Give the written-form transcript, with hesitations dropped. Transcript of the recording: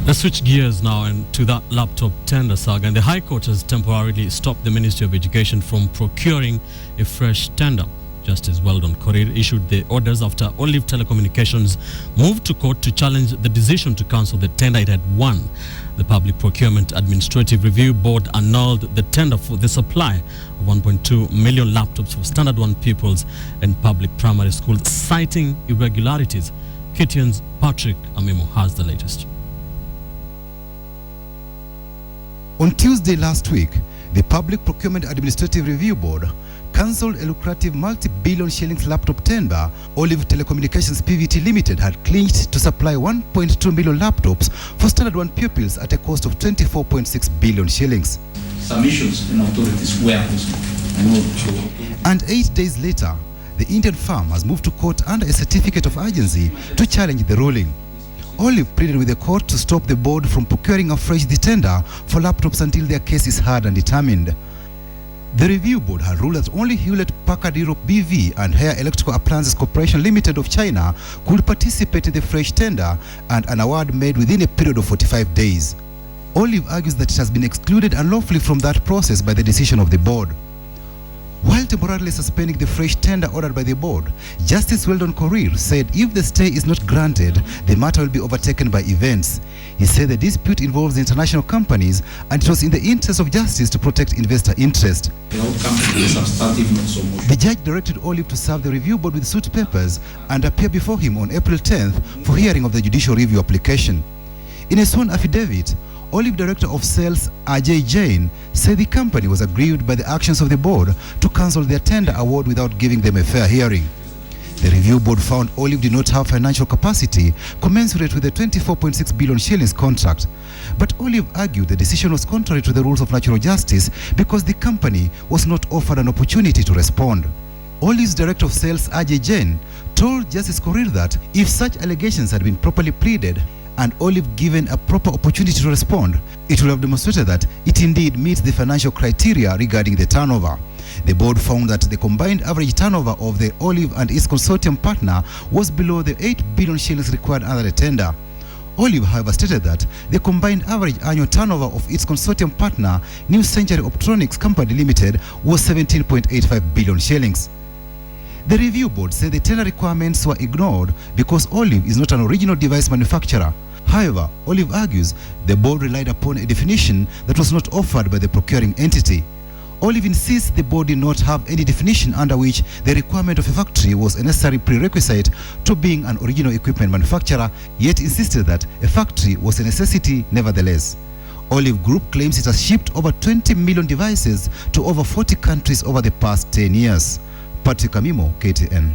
Let's switch gears now and to that laptop tender saga. And the High Court has temporarily stopped the Ministry of Education from procuring a fresh tender. Justice Weldon Korir issued the orders after Olive Telecommunications moved to court to challenge the decision to cancel the tender it had won. The Public Procurement Administrative Review Board annulled the tender for the supply of 1.2 million laptops for Standard 1 pupils and public primary schools, citing irregularities. KTN's Patrick Amimo has the latest. On Tuesday last week, the Public Procurement Administrative Review Board cancelled a lucrative multi-billion shillings laptop tender Olive Telecommunications Pvt Limited had clinched to supply 1.2 million laptops for Standard 1 pupils at a cost of 24.6 billion shillings. Submissions and authorities were also. And 8 days later, the Indian firm has moved to court under a certificate of urgency to challenge the ruling. Olive pleaded with the court to stop the board from procuring afresh the tender for laptops until their case is heard and determined. The review board had ruled that only Hewlett-Packard Europe BV and Haier Electrical Appliances Corporation Limited of China could participate in the fresh tender and an award made within a period of 45 days. Olive argues that it has been excluded unlawfully from that process by the decision of the board. While temporarily suspending the fresh tender ordered by the board, Justice Weldon Korir said if the stay is not granted, the matter will be overtaken by events. He said the dispute involves international companies and it was in the interest of justice to protect investor interest. The judge directed Olive to serve the review board with suit papers and appear before him on April 10th for hearing of the judicial review application. In a sworn affidavit, Olive Director of Sales Ajay Jain said the company was aggrieved by the actions of the board to cancel their tender award without giving them a fair hearing. The review board found Olive did not have financial capacity commensurate with the 24.6 billion shillings contract. But Olive argued the decision was contrary to the rules of natural justice because the company was not offered an opportunity to respond. Olive's Director of Sales Ajay Jain told Justice Korir that if such allegations had been properly pleaded and Olive given a proper opportunity to respond, it would have demonstrated that it indeed meets the financial criteria regarding the turnover. The board found that the combined average turnover of the Olive and its consortium partner was below the 8 billion shillings required under the tender. Olive, however, stated that the combined average annual turnover of its consortium partner, New Century Optronics Company Limited, was 17.85 billion shillings. The review board said the tender requirements were ignored because Olive is not an original device manufacturer. However, Olive argues the board relied upon a definition that was not offered by the procuring entity. Olive insists the board did not have any definition under which the requirement of a factory was a necessary prerequisite to being an original equipment manufacturer, yet insisted that a factory was a necessity nevertheless. Olive Group claims it has shipped over 20 million devices to over 40 countries over the past 10 years. Patrick Amimo, KTN.